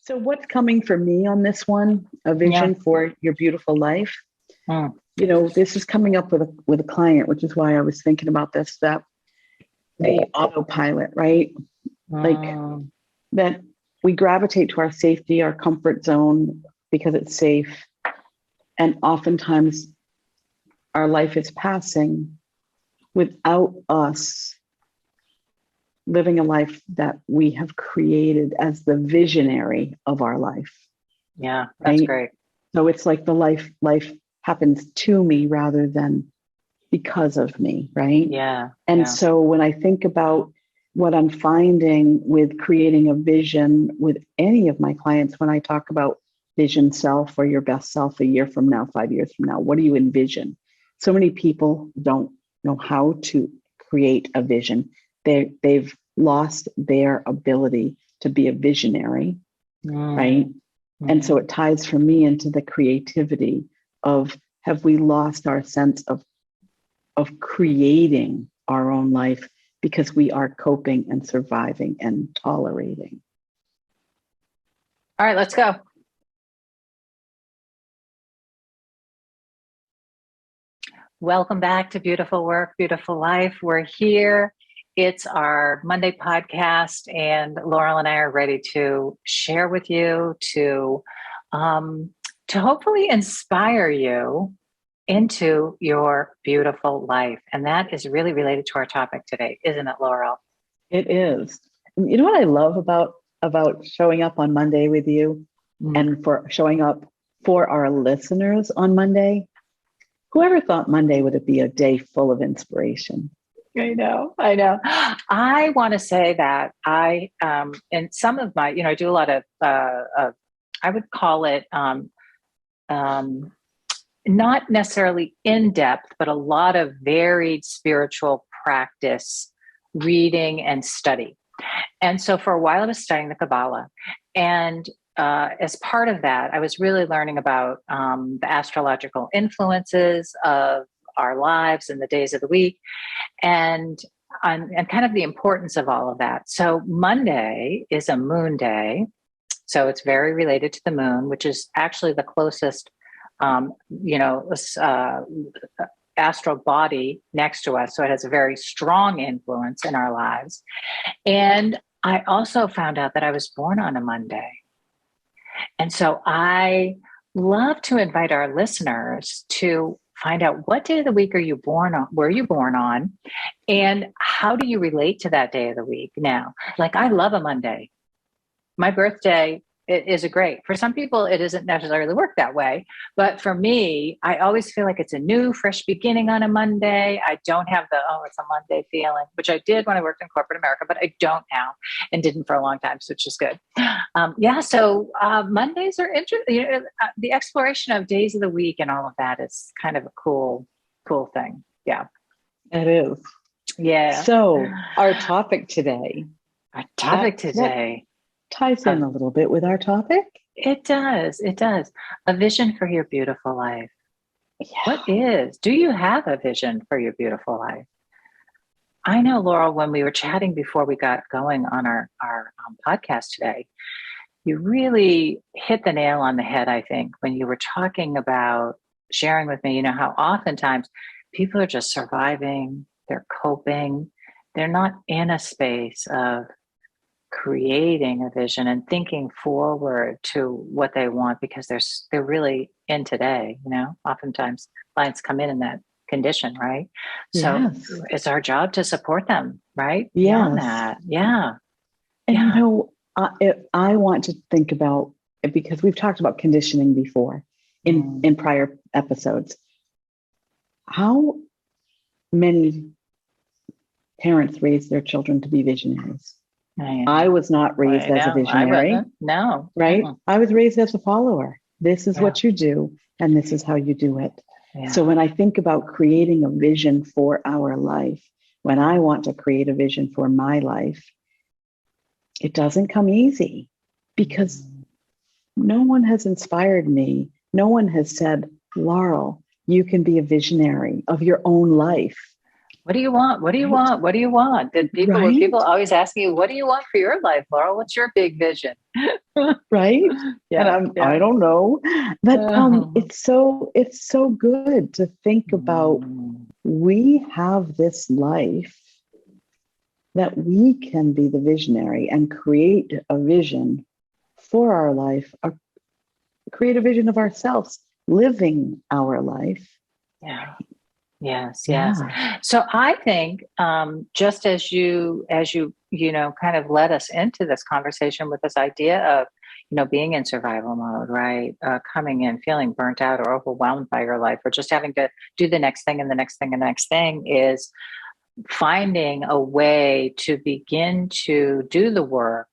So what's coming for me on this one, a Yeah. vision for your beautiful life? Mm. This is coming up with a client, which is why I was thinking about this, that the autopilot, right? Like Mm. that we gravitate to our safety, our comfort zone because it's safe. And oftentimes our life is passing without us living a life that we have created as the visionary of our life. Yeah, that's Right. great. So it's like the life happens to me rather than because of me. Right. Yeah. And Yeah. so when I think about what I'm finding with creating a vision with any of my clients, when I talk about vision self or your best self a year from now, 5 years from now, what do you envision? So many people don't know how to create a vision. They've lost their ability to be a visionary, right? Mm. And so Mm. it ties for me into the creativity of, have we lost our sense of creating our own life because we are coping and surviving and tolerating? All right, let's go. Welcome back to Beautiful Work, Beautiful Life. We're here. It's our Monday podcast, and Laurel and I are ready to share with you to hopefully inspire you into your beautiful life. And that is really related to our topic today, isn't it, Laurel? It is. You know what I love about showing up on Monday with you, Mm. and for showing up for our listeners on Monday? Whoever thought Monday would be a day full of inspiration? I know. I want to say that in some of my, I do a lot of, I would call it, not necessarily in depth, but a lot of varied spiritual practice, reading and study. And so for a while, I was studying the Kabbalah. And as part of that, I was really learning about the astrological influences of our lives and the days of the week, and kind of the importance of all of that. So Monday is a moon day. So it's very related to the moon, which is actually the closest, astral body next to us. So it has a very strong influence in our lives. And I also found out that I was born on a Monday. And so I love to invite our listeners to find out, what day of the week are you born on? Were you born on? And how do you relate to that day of the week now? Like, I love a Monday. My birthday is a great. For some people, it doesn't necessarily work that way. But for me, I always feel like it's a new, fresh beginning on a Monday. I don't have the, oh, it's a Monday feeling, which I did when I worked in corporate America, but I don't now, and didn't for a long time, so which is good. So Mondays are interesting. The exploration of days of the week and all of that is kind of a cool thing. Yeah. It is. Yeah. So our topic today. That Ties in a little bit with our topic. It does. A vision for your beautiful life. Yeah. Do you have a vision for your beautiful life? I know, Laurel, when we were chatting before we got going on our podcast today, you really hit the nail on the head, I think, when you were talking about sharing with me, how oftentimes people are just surviving, they're coping, they're not in a space of creating a vision and thinking forward to what they want, because they're really in today. Oftentimes clients come in that condition, right? So Yes. it's our job to support them, right? Yes. Beyond that. Yeah. And I want to think about it, because we've talked about conditioning before in prior episodes. How many parents raise their children to be visionaries? I was not raised as a visionary. I wasn't. No. Right? I was raised as a follower. This is what you do, and this is how you do it. Yeah. So when I think about creating a vision for our life, when I want to create a vision for my life, it doesn't come easy, because no one has inspired me. No one has said, Laurel, you can be a visionary of your own life. What do you want? What do you Right. want? What do you want? Were Right. people always asking you, what do you want for your life, Laurel? What's your big vision? Right. And Yeah, I yeah. don't know. But Uh-huh. it's so good to think about, Mm, we have this life that we can be the visionary and create a vision for our life, create a vision of ourselves living our life. yeah. Yes, yes. Yeah, So I think just as you kind of led us into this conversation with this idea of being in survival mode, right? Coming in feeling burnt out or overwhelmed by your life, or just having to do the next thing and the next thing and the next thing, is finding a way to begin to do the work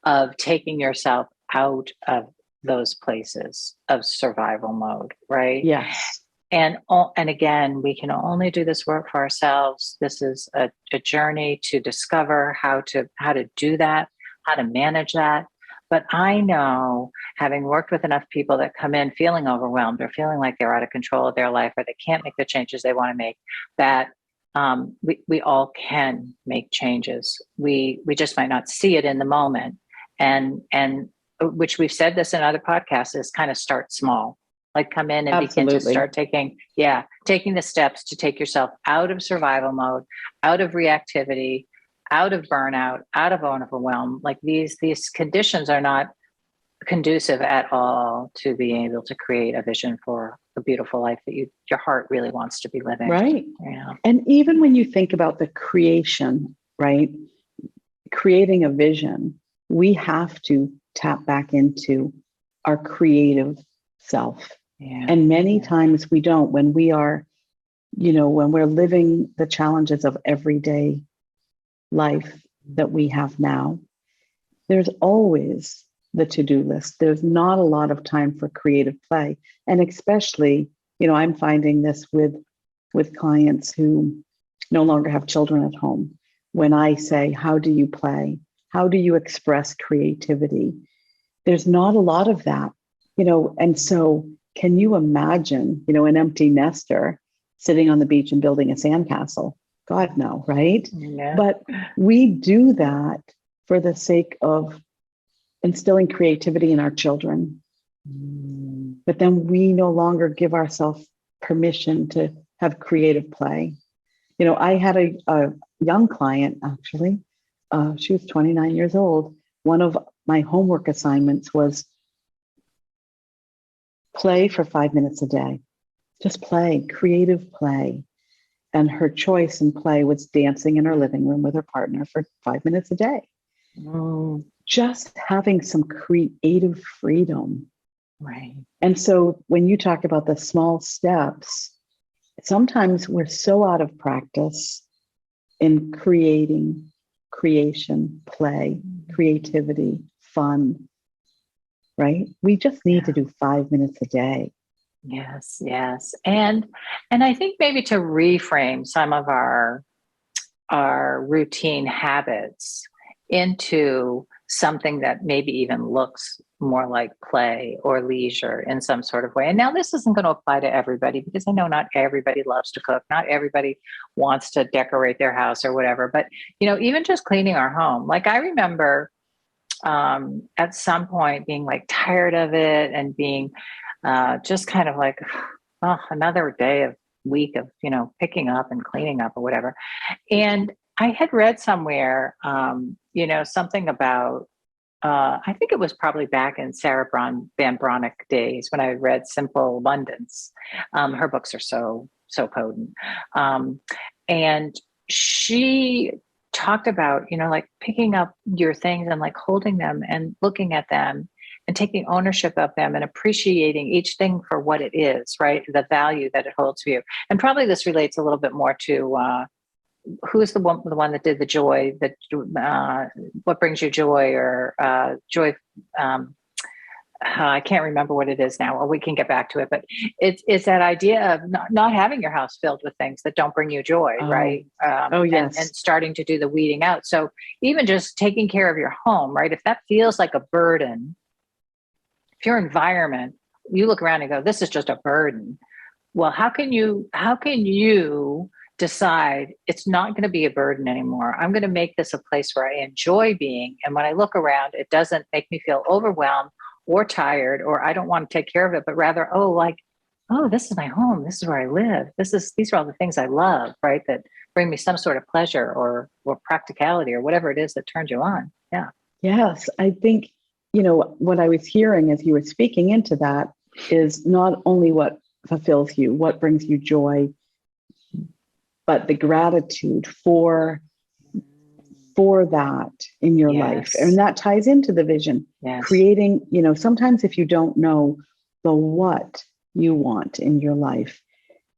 of taking yourself out of those places of survival mode, right? yes, And again, we can only do this work for ourselves. This is a journey to discover how to do that, how to manage that. But I know, having worked with enough people that come in feeling overwhelmed or feeling like they're out of control of their life, or they can't make the changes they want to make, that we all can make changes. We just might not see it in the moment, and which we've said this in other podcasts, is kind of start small, like come in and begin to absolutely. start taking the steps to take yourself out of survival mode, out of reactivity, out of burnout, out of overwhelm. Like these conditions are not conducive at all to being able to create a vision for a beautiful life that your heart really wants to be living. Right. Yeah. And even when you think about the creation, right? Creating a vision, we have to tap back into our creative self. Yeah. And many times we don't, when we are, when we're living the challenges of everyday life that we have now, there's always the to-do list. There's not a lot of time for creative play. And especially, I'm finding this with clients who no longer have children at home. When I say, how do you play? How do you express creativity? There's not a lot of that, and so can you imagine, an empty nester sitting on the beach and building a sandcastle? God, no, right? Yeah. But we do that for the sake of instilling creativity in our children. But then we no longer give ourselves permission to have creative play. I had a young client, actually. She was 29 years old. One of my homework assignments was play for 5 minutes a day. Just play, creative play. And her choice in play was dancing in her living room with her partner for 5 minutes a day. Just having some creative freedom. Right. And so when you talk about the small steps, sometimes we're so out of practice in creation, play, creativity, fun, right? We just need to do 5 minutes a day. Yes, yes. And I think maybe to reframe some of our routine habits into something that maybe even looks more like play or leisure in some sort of way. And now this isn't going to apply to everybody, because I know not everybody loves to cook. Not everybody wants to decorate their house or whatever. But, even just cleaning our home. Like I remember at some point being like tired of it and being just kind of like, oh, another week of, picking up and cleaning up or whatever. And I had read somewhere, something about, I think it was probably back in Sarah Van Bronick days when I read Simple Abundance. Her books are so potent. And she talked about, like picking up your things and like holding them and looking at them and taking ownership of them and appreciating each thing for what it is, right? The value that it holds for you. And probably this relates a little bit more to who's the one that did the joy, that what brings you joy, or joy. I can't remember what it is now, or we can get back to it. But it's that idea of not having your house filled with things that don't bring you joy, right? Yes. And starting to do the weeding out. So even just taking care of your home, right? If that feels like a burden, if your environment, you look around and go, this is just a burden. Well, how can you decide it's not going to be a burden anymore. I'm going to make this a place where I enjoy being. And when I look around, it doesn't make me feel overwhelmed or tired, or I don't want to take care of it, but rather, oh, this is my home. This is where I live. These are all the things I love, right? That bring me some sort of pleasure or practicality or whatever it is that turns you on. Yeah. Yes. I think, what I was hearing as you were speaking into that is not only what fulfills you, what brings you joy, but the gratitude for that in your life. And that ties into the vision. Yes. Creating, sometimes if you don't know the what you want in your life,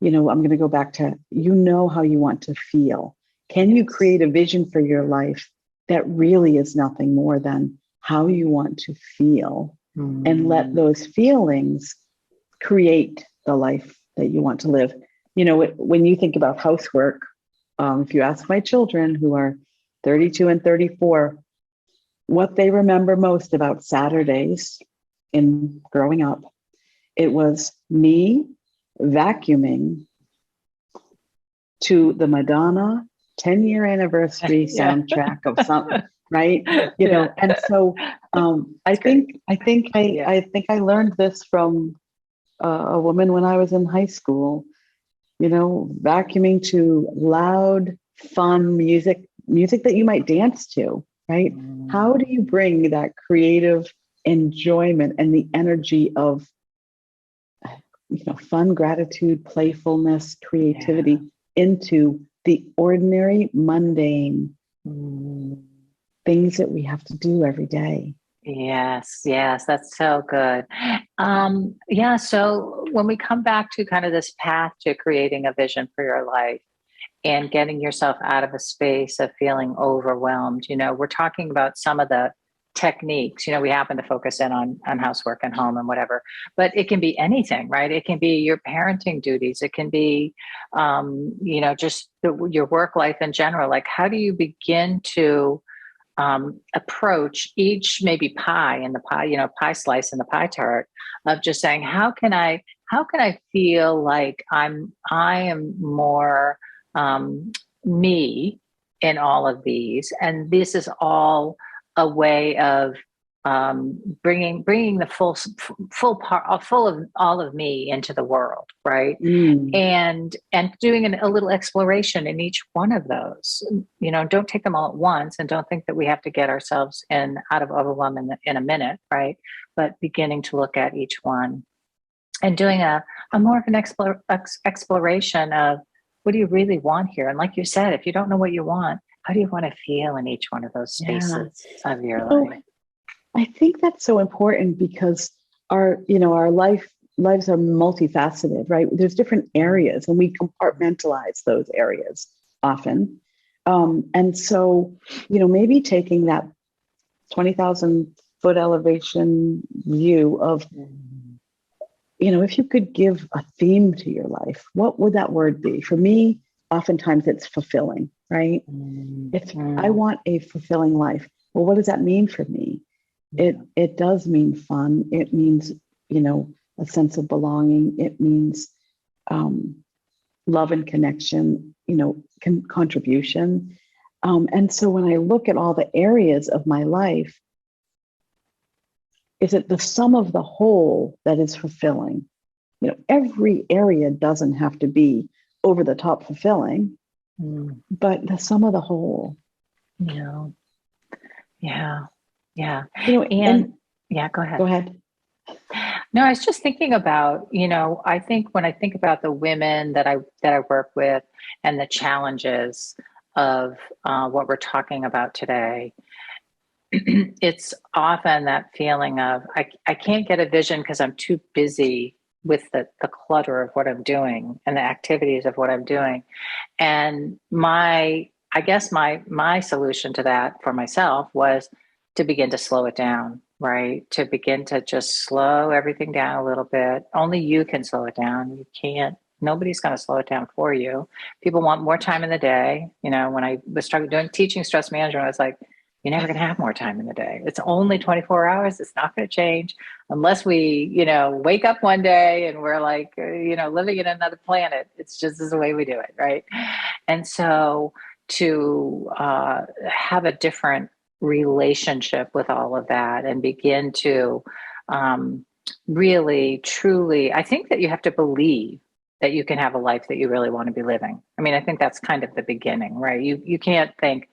I'm going to go back to, how you want to feel. Can you create a vision for your life that really is nothing more than how you want to feel, and let those feelings create the life that you want to live? When you think about housework, if you ask my children who are 32 and 34, what they remember most about Saturdays in growing up, it was me vacuuming to the Madonna 10-year anniversary soundtrack of something, right? And so I think I learned this from a woman when I was in high school. Vacuuming to loud, fun music that you might dance to, right? How do you bring that creative enjoyment and the energy of fun, gratitude, playfulness, creativity into the ordinary, mundane things that we have to do every day? Yes, that's so good. So when we come back to kind of this path to creating a vision for your life and getting yourself out of a space of feeling overwhelmed, we're talking about some of the techniques. We happen to focus in on housework and home and whatever, but it can be anything, right? It can be your parenting duties. It can be, just your work life in general. Like, how do you begin to approach each maybe pie in the pie slice in the pie chart of just saying, how can I feel like I am more me in all of these, and this is all a way of bringing the full of all of me into the world, right? And doing a little exploration in each one of those. Don't take them all at once, and don't think that we have to get ourselves out of overwhelm in a minute, right? But beginning to look at each one and doing a more of an exploration of, what do you really want here? And like you said, if you don't know what you want, how do you want to feel in each one of those spaces of your life? I think that's so important, because our lives are multifaceted, right? There's different areas, and we compartmentalize those areas often. And so, maybe taking that 20,000 foot elevation view of, if you could give a theme to your life, what would that word be? For me, oftentimes it's fulfilling, right? I want a fulfilling life. Well, what does that mean for me? It does mean fun. It means, a sense of belonging. It means love and connection, contribution. And so when I look at all the areas of my life, is it the sum of the whole that is fulfilling? Every area doesn't have to be over the top fulfilling, but the sum of the whole. Yeah. Go ahead. Go ahead. No, I was just thinking about, I think when I think about the women that I work with and the challenges of what we're talking about today, it's often that feeling of, I can't get a vision because I'm too busy with the clutter of what I'm doing and the activities of what I'm doing. And I guess my solution to that for myself was to begin to slow it down, right? To begin to just slow everything down a little bit. Only you can slow it down. You can't, nobody's going to slow it down for you. People want more time in the day. When I was teaching stress management, I was like, You're never going to have more time in the day. It's only 24 hours. It's not going to change unless we, wake up one day and we're like, living in another planet. It's just the way we do it. Right. And so to have a different relationship with all of that and begin to really, truly, I think that you have to believe that you can have a life that you really want to be living. I mean, I think that's kind of the beginning, right? You can't think,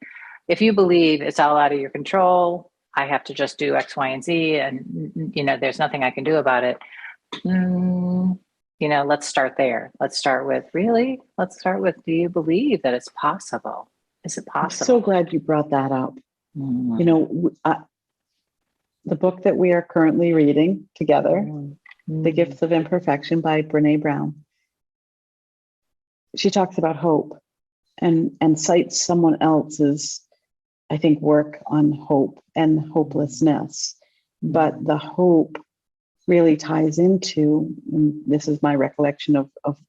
if you believe it's all out of your control, I have to just do X, Y, and Z, and there's nothing I can do about it. Let's start there. Let's start with, do you believe that it's possible? Is it possible? I'm so glad you brought that up. The book that we are currently reading together, The Gifts of Imperfection by Brené Brown, she talks about hope and cites someone else's, I think, work on hope and hopelessness. But the hope really ties into, and this is my recollection of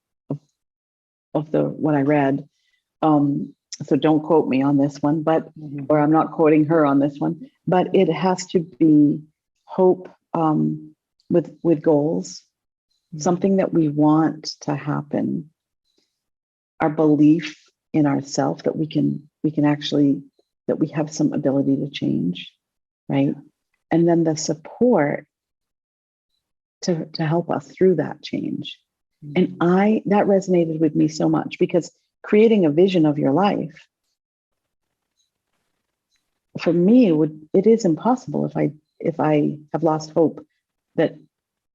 what I read. So don't quote me on this one, or I'm not quoting her on this one, but it has to be hope with goals, something that we want to happen, our belief in ourselves that we can actually, that we have some ability to change, right? And then the support to help us through that change. And that resonated with me so much, because creating a vision of your life, for me, it is impossible if I have lost hope, that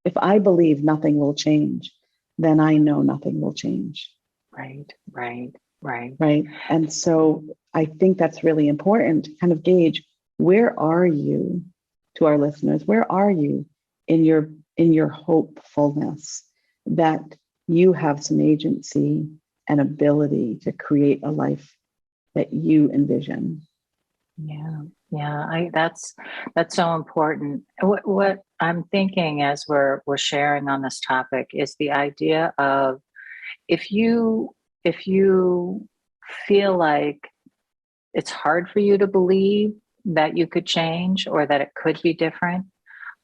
if I believe nothing will change, then I know nothing will change. Right. And so I think that's really important to kind of gauge, where are you, to our listeners, where are you in your hopefulness that you have some agency and ability to create a life that you envision? That's so important. What I'm thinking as we're sharing on this topic is the idea of, if you feel like it's hard for you to believe that you could change or that it could be different,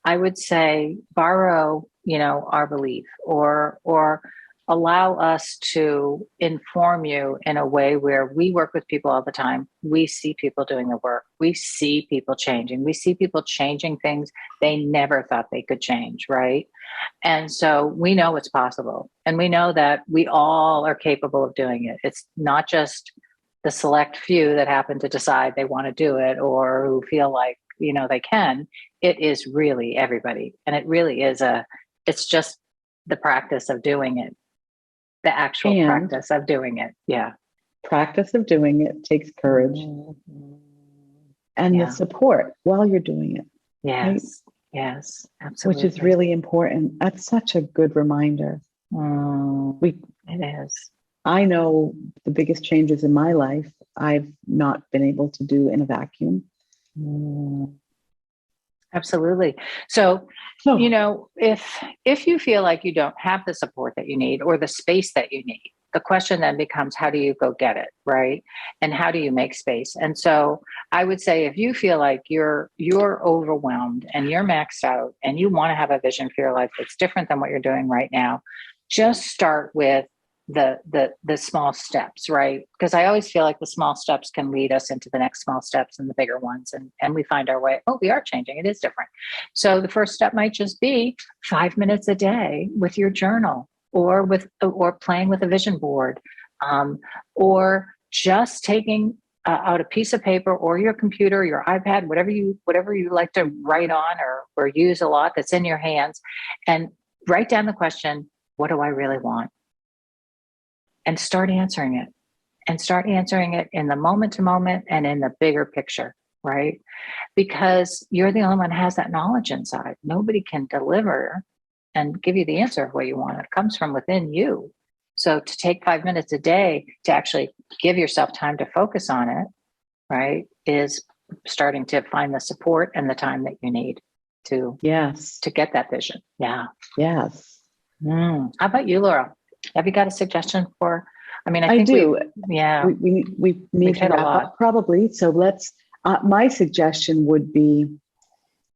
I would say borrow, our belief, or allow us to inform you in a way where we work with people all the time. We see people doing the work. We see people changing. We see people changing things they never thought they could change, right? And so we know it's possible. And we know that we all are capable of doing it. It's not just the select few that happen to decide they want to do it or who feel like, they can. It is really everybody. And it really is it's just the practice of doing it. The actual practice of doing it. Yeah. Practice of doing it takes courage and the support while you're doing it. Yes. Right? Yes. Absolutely. Which is really important. That's such a good reminder. It is. I know the biggest changes in my life, I've not been able to do in a vacuum. Absolutely. So, if you feel like you don't have the support that you need or the space that you need, the question then becomes, how do you go get it, right? And how do you make space? And so I would say, if you feel like you're overwhelmed and you're maxed out and you want to have a vision for your life that's different than what you're doing right now, just start with the small steps, right? Because I always feel like the small steps can lead us into the next small steps and the bigger ones. And we find our way, we are changing. It is different. So the first step might just be 5 minutes a day with your journal, or playing with a vision board, or just taking out a piece of paper or your computer, your iPad, whatever you like to write on or use a lot that's in your hands, and write down the question, what do I really want? And start answering it, in the moment to moment and in the bigger picture, right? Because you're the only one who has that knowledge inside. Nobody can deliver and give you the answer of what you want. It comes from within you. So to take 5 minutes a day to actually give yourself time to focus on it, right, is starting to find the support and the time that you need to get that vision. Yeah. Yes. How about you, Laurel? Have you got a suggestion for? I mean, I think do. We We need to wrap up probably. So My suggestion would be,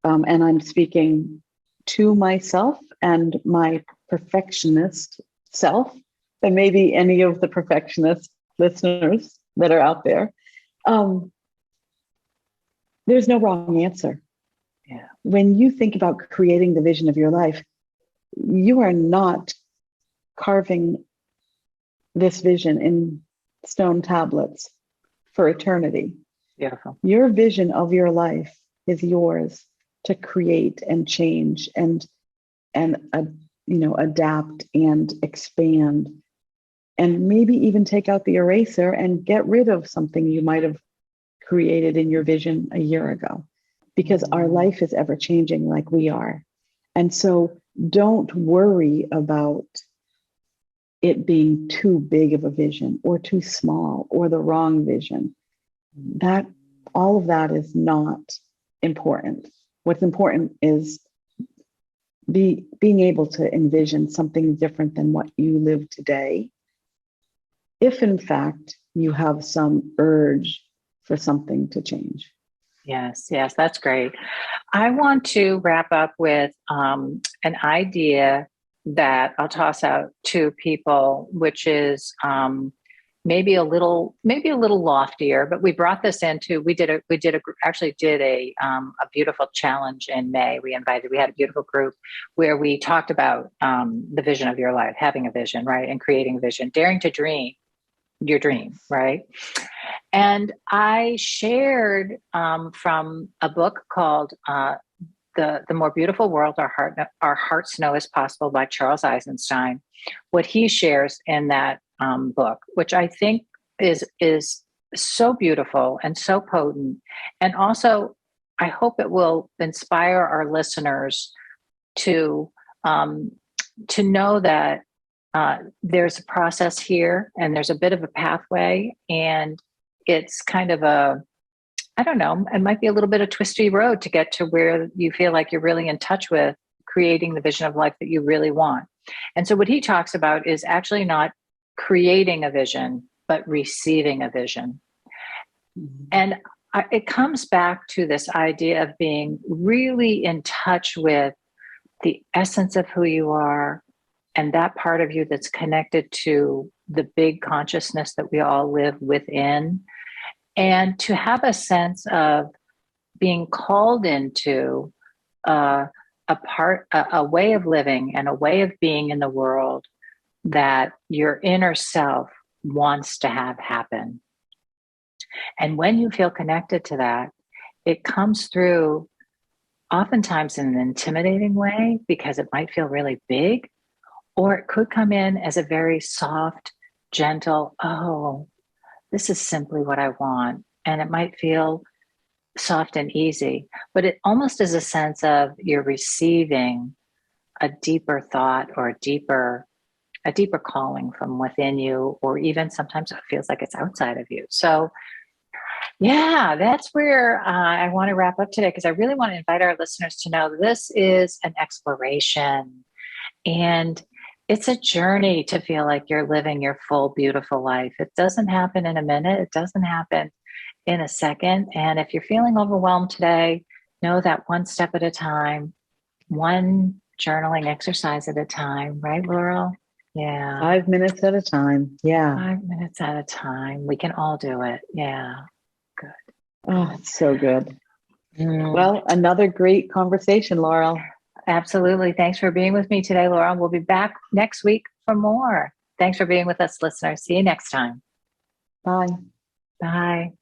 and I'm speaking to myself and my perfectionist self, and maybe any of the perfectionist listeners that are out there. There's no wrong answer. Yeah. When you think about creating the vision of your life, you are not carving this vision in stone tablets for eternity. Beautiful. Your vision of your life is yours to create and change and adapt and expand, and maybe even take out the eraser and get rid of something you might have created in your vision a year ago, because our life is ever changing like we are. And so don't worry about it being too big of a vision or too small or the wrong vision. That all of that is not important. What's important is being able to envision something different than what you live today, if in fact you have some urge for something to change. Yes, that's great. I want to wrap up with an idea that I'll toss out to people, which is maybe a little loftier, but we brought this into, we actually did a beautiful challenge in May. We had a beautiful group where we talked about the vision of your life, having a vision, right? And creating a vision, daring to dream your dream, right? And I shared from a book called the More Beautiful World Our Hearts Know Is Possible by Charles Eisenstein, what he shares in that book, which I think is so beautiful and so potent. And also, I hope it will inspire our listeners to know that there's a process here and there's a bit of a pathway, and it's kind of it might be a little bit of twisty road to get to where you feel like you're really in touch with creating the vision of life that you really want. And so what he talks about is actually not creating a vision, but receiving a vision. Mm-hmm. And it comes back to this idea of being really in touch with the essence of who you are and that part of you that's connected to the big consciousness that we all live within. And to have a sense of being called into a way of living and a way of being in the world that your inner self wants to have happen. And when you feel connected to that, it comes through oftentimes in an intimidating way because it might feel really big, or it could come in as a very soft, gentle, oh, this is simply what I want. And it might feel soft and easy, but it almost is a sense of you're receiving a deeper thought or a deeper calling from within you, or even sometimes it feels like it's outside of you. So yeah, that's where I want to wrap up today, because I really want to invite our listeners to know this is an exploration, and it's a journey to feel like you're living your full, beautiful life. It doesn't happen in a minute. It doesn't happen in a second. And if you're feeling overwhelmed today, know that one step at a time, one journaling exercise at a time, right, Laurel? Yeah. 5 minutes at a time. Yeah. 5 minutes at a time. We can all do it. Yeah. Good. Oh, it's so good. Well, another great conversation, Laurel. Absolutely. Thanks for being with me today, Laurel. We'll be back next week for more. Thanks for being with us, listeners. See you next time. Bye. Bye.